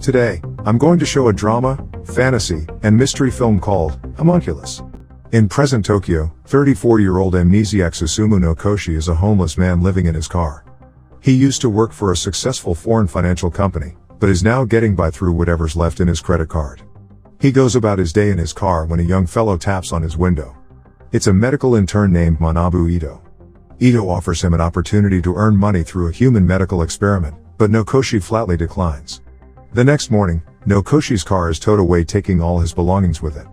Today, I'm going to show a drama, fantasy, and mystery film called Homunculus. In present Tokyo, 34-year-old amnesiac Susumu no Koshi is a homeless man living in his car. He used to work for a successful foreign financial company, but is now getting by through whatever's left in his credit card. He goes about his day in his car when a young fellow taps on his window. It's a medical intern named Manabu Ito. Ito offers him an opportunity to earn money through a human medical experiment, but no Koshi flatly declines. The next morning, no Koshi's car is towed away, taking all his belongings with it.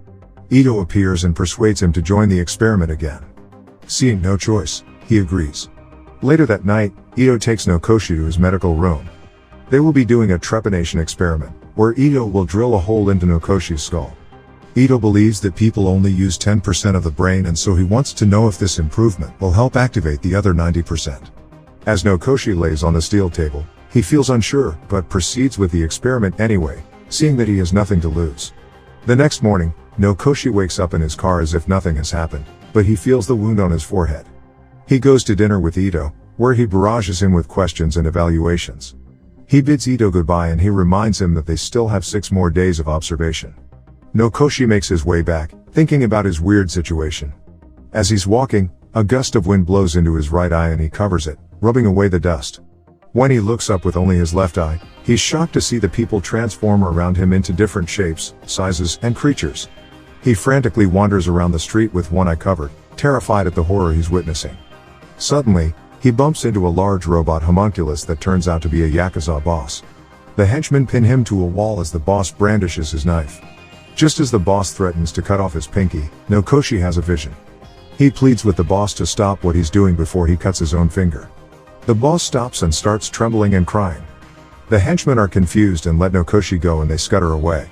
Ito appears and persuades him to join the experiment again. Seeing no choice, he agrees. Later that night, Ito takes no Koshi to his medical room. They will be doing a trepanation experiment, where Ito will drill a hole into no Koshi's skull. Ito believes that people only use 10% of the brain, and so he wants to know if this improvement will help activate the other 90%. As no Koshi lays on the steel table, he feels unsure, but proceeds with the experiment anyway, seeing that he has nothing to lose. The next morning, no Koshi wakes up in his car as if nothing has happened, but he feels the wound on his forehead. He goes to dinner with Ito, where he barrages him with questions and evaluations. He bids Ito goodbye and he reminds him that they still have 6 more days of observation. No Koshi makes his way back, thinking about his weird situation. As he's walking, a gust of wind blows into his right eye and he covers it, rubbing away the dust. When he looks up with only his left eye, he's shocked to see the people transform around him into different shapes, sizes, and creatures. He frantically wanders around the street with one eye covered, terrified at the horror he's witnessing. Suddenly, he bumps into a large robot homunculus that turns out to be a Yakuza boss. The henchmen pin him to a wall as the boss brandishes his knife. Just as the boss threatens to cut off his pinky, no Koshi has a vision. He pleads with the boss to stop what he's doing before he cuts his own finger. The boss stops and starts trembling and crying. The henchmen are confused and let no Koshi go, and they scutter away.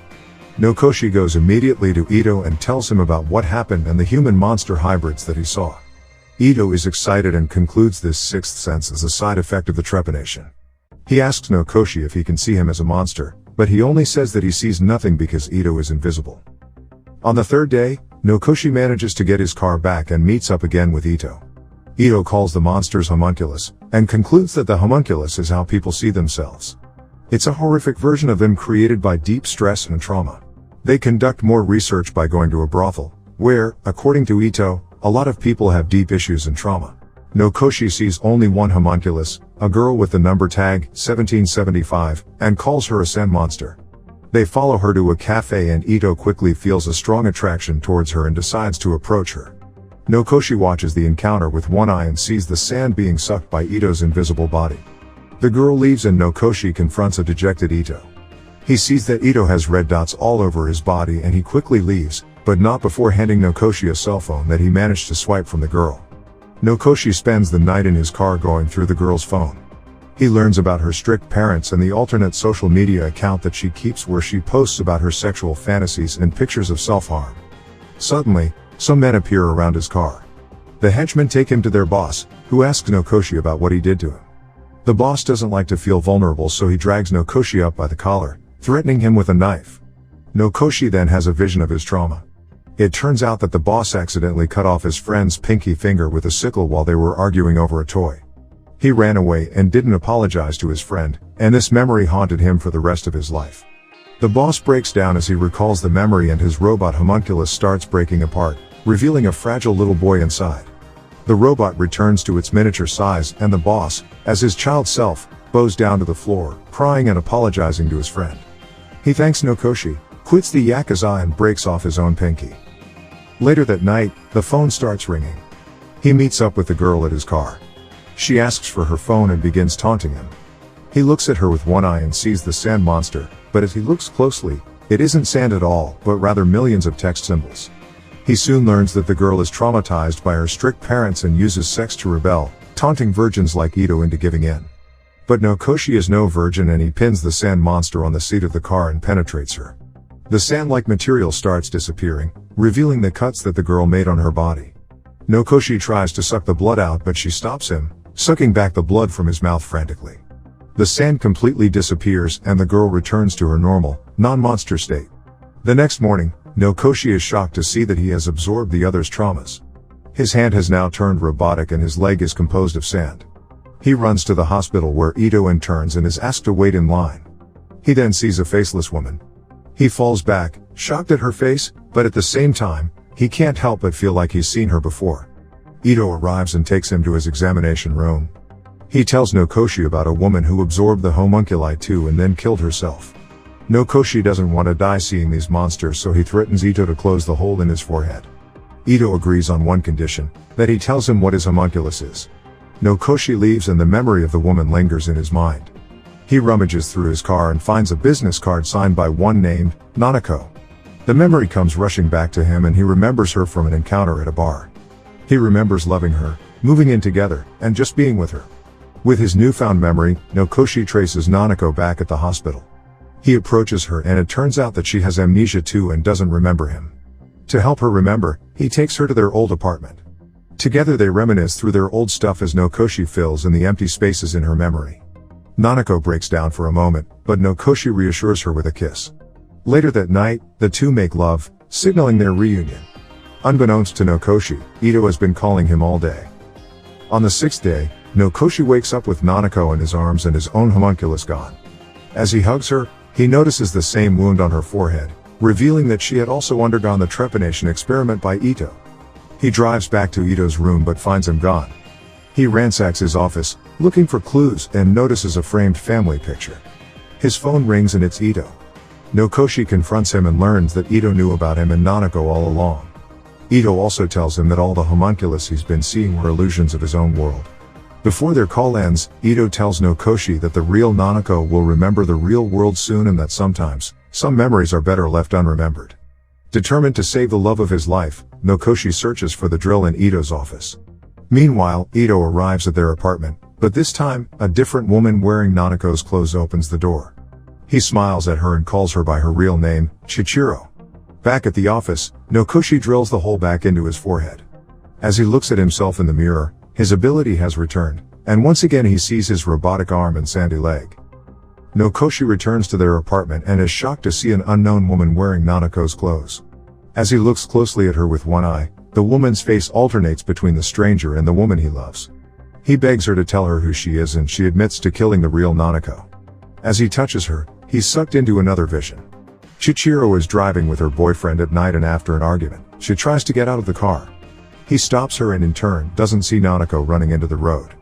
No Koshi goes immediately to Ito and tells him about what happened and the human-monster hybrids that he saw. Ito is excited and concludes this sixth sense is a side effect of the trepanation. He asks no Koshi if he can see him as a monster, but he only says that he sees nothing because Ito is invisible. On the third day, no Koshi manages to get his car back and meets up again with Ito. Ito calls the monsters homunculus, and concludes that the homunculus is how people see themselves. It's a horrific version of them created by deep stress and trauma. They conduct more research by going to a brothel, where, according to Ito, a lot of people have deep issues and trauma. No Koshi sees only one homunculus, a girl with the number tag 1775, and calls her a sand monster. They follow her to a cafe and Ito quickly feels a strong attraction towards her and decides to approach her. No Koshi watches the encounter with one eye and sees the sand being sucked by Ito's invisible body. The girl leaves and no Koshi confronts a dejected Ito. He sees that Ito has red dots all over his body and he quickly leaves, but not before handing no Koshi a cell phone that he managed to swipe from the girl. No Koshi spends the night in his car going through the girl's phone. He learns about her strict parents and the alternate social media account that she keeps where she posts about her sexual fantasies and pictures of self-harm. Suddenly, some men appear around his car. The henchmen take him to their boss, who asks no Koshi about what he did to him. The boss doesn't like to feel vulnerable, so he drags no Koshi up by the collar, threatening him with a knife. No Koshi then has a vision of his trauma. It turns out that the boss accidentally cut off his friend's pinky finger with a sickle while they were arguing over a toy. He ran away and didn't apologize to his friend, and this memory haunted him for the rest of his life. The boss breaks down as he recalls the memory and his robot homunculus starts breaking apart, revealing a fragile little boy inside. The robot returns to its miniature size and the boss, as his child self, bows down to the floor, crying and apologizing to his friend. He thanks no Koshi, quits the Yakuza and breaks off his own pinky. Later that night, the phone starts ringing. He meets up with the girl at his car. She asks for her phone and begins taunting him. He looks at her with one eye and sees the sand monster, but as he looks closely, it isn't sand at all, but rather millions of text symbols. He soon learns that the girl is traumatized by her strict parents and uses sex to rebel, taunting virgins like Ito into giving in. But no Koshi is no virgin and he pins the sand monster on the seat of the car and penetrates her. The sand-like material starts disappearing, revealing the cuts that the girl made on her body. No Koshi tries to suck the blood out, but she stops him, sucking back the blood from his mouth frantically. The sand completely disappears and the girl returns to her normal, non-monster state. The next morning, no Koshi is shocked to see that he has absorbed the other's traumas. His hand has now turned robotic and his leg is composed of sand. He runs to the hospital where Ito interns and is asked to wait in line. He then sees a faceless woman. He falls back, shocked at her face, but at the same time, he can't help but feel like he's seen her before. Ito arrives and takes him to his examination room. He tells Nokoshi about a woman who absorbed the homunculi too and then killed herself. Nokoshi doesn't want to die seeing these monsters, so he threatens Ito to close the hole in his forehead. Ito agrees on one condition, that he tells him what his homunculus is. Nokoshi leaves and the memory of the woman lingers in his mind. He rummages through his car and finds a business card signed by one named Nanako. The memory comes rushing back to him and he remembers her from an encounter at a bar. He remembers loving her, moving in together, and just being with her. With his newfound memory, Nokoshi traces Nanako back at the hospital. He approaches her and it turns out that she has amnesia too and doesn't remember him. To help her remember, he takes her to their old apartment. Together they reminisce through their old stuff as Nokoshi fills in the empty spaces in her memory. Nanako breaks down for a moment, but Nokoshi reassures her with a kiss. Later that night, the two make love, signaling their reunion. Unbeknownst to Nokoshi, Ito has been calling him all day. On the sixth day, Nokoshi wakes up with Nanako in his arms and his own homunculus gone. As he hugs her, he notices the same wound on her forehead, revealing that she had also undergone the trepanation experiment by Ito. He drives back to Ito's room but finds him gone. He ransacks his office, looking for clues, and notices a framed family picture. His phone rings and it's Ito. Nokoshi confronts him and learns that Ito knew about him and Nanako all along. Ito also tells him that all the homunculus he's been seeing were illusions of his own world. Before their call ends, Ito tells Nokoshi that the real Nanako will remember the real world soon and that sometimes, some memories are better left unremembered. Determined to save the love of his life, Nokoshi searches for the drill in Ito's office. Meanwhile, Ito arrives at their apartment, but this time, a different woman wearing Nanako's clothes opens the door. He smiles at her and calls her by her real name, Chichiro. Back at the office, Nokoshi drills the hole back into his forehead. As he looks at himself in the mirror, his ability has returned, and once again he sees his robotic arm and sandy leg. Nokoshi returns to their apartment and is shocked to see an unknown woman wearing Nanako's clothes. As he looks closely at her with one eye, the woman's face alternates between the stranger and the woman he loves. He begs her to tell her who she is and she admits to killing the real Nanako. As he touches her, he's sucked into another vision. Chichiro is driving with her boyfriend at night and after an argument, she tries to get out of the car. He stops her and in turn doesn't see Nanako running into the road.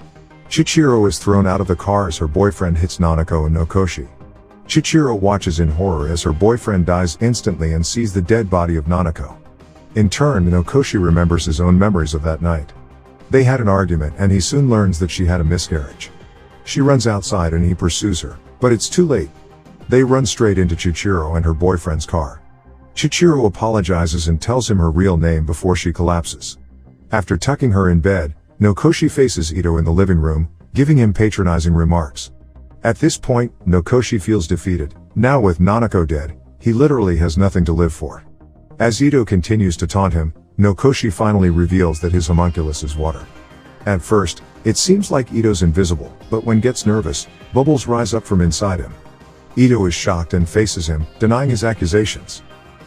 Chichiro is thrown out of the car as her boyfriend hits Nanako and Nokoshi. Chichiro watches in horror as her boyfriend dies instantly and sees the dead body of Nanako. In turn, Nokoshi remembers his own memories of that night. They had an argument and he soon learns that she had a miscarriage. She runs outside and he pursues her, but it's too late. They run straight into Chichiro and her boyfriend's car. Chichiro apologizes and tells him her real name before she collapses. After tucking her in bed, Nokoshi faces Ito in the living room, giving him patronizing remarks. At this point, Nokoshi feels defeated. Now with Nanako dead, he literally has nothing to live for. As Ito continues to taunt him, Nokoshi finally reveals that his homunculus is water. At first, it seems like Ito's invisible, but when gets nervous, bubbles rise up from inside him. Ito is shocked and faces him, denying his accusations.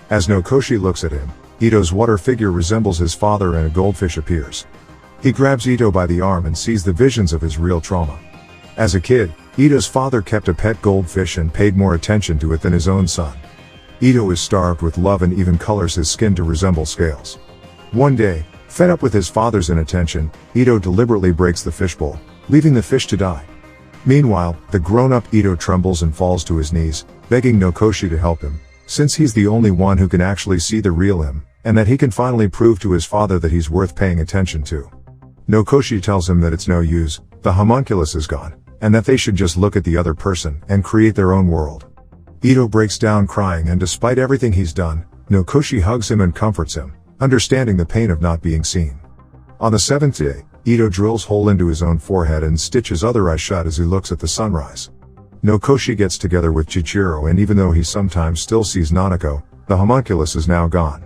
As Nokoshi looks at him, Ito's water figure resembles his father and a goldfish appears. He grabs Ito by the arm and sees the visions of his real trauma. As a kid, Ito's father kept a pet goldfish and paid more attention to it than his own son. Ito is starved with love and even colors his skin to resemble scales. One day, fed up with his father's inattention, Ito deliberately breaks the fishbowl, leaving the fish to die. Meanwhile, the grown-up Ito trembles and falls to his knees, begging Nokoshi to help him, since he's the only one who can actually see the real him, and that he can finally prove to his father that he's worth paying attention to. Nokoshi tells him that it's no use, the homunculus is gone, and that they should just look at the other person and create their own world. Ito breaks down crying and despite everything he's done, Nokoshi hugs him and comforts him, understanding the pain of not being seen. On the seventh day, Ito drills hole into his own forehead and stitches other eye shut as he looks at the sunrise. Nokoshi gets together with Chichiro and even though he sometimes still sees Nanako, the homunculus is now gone.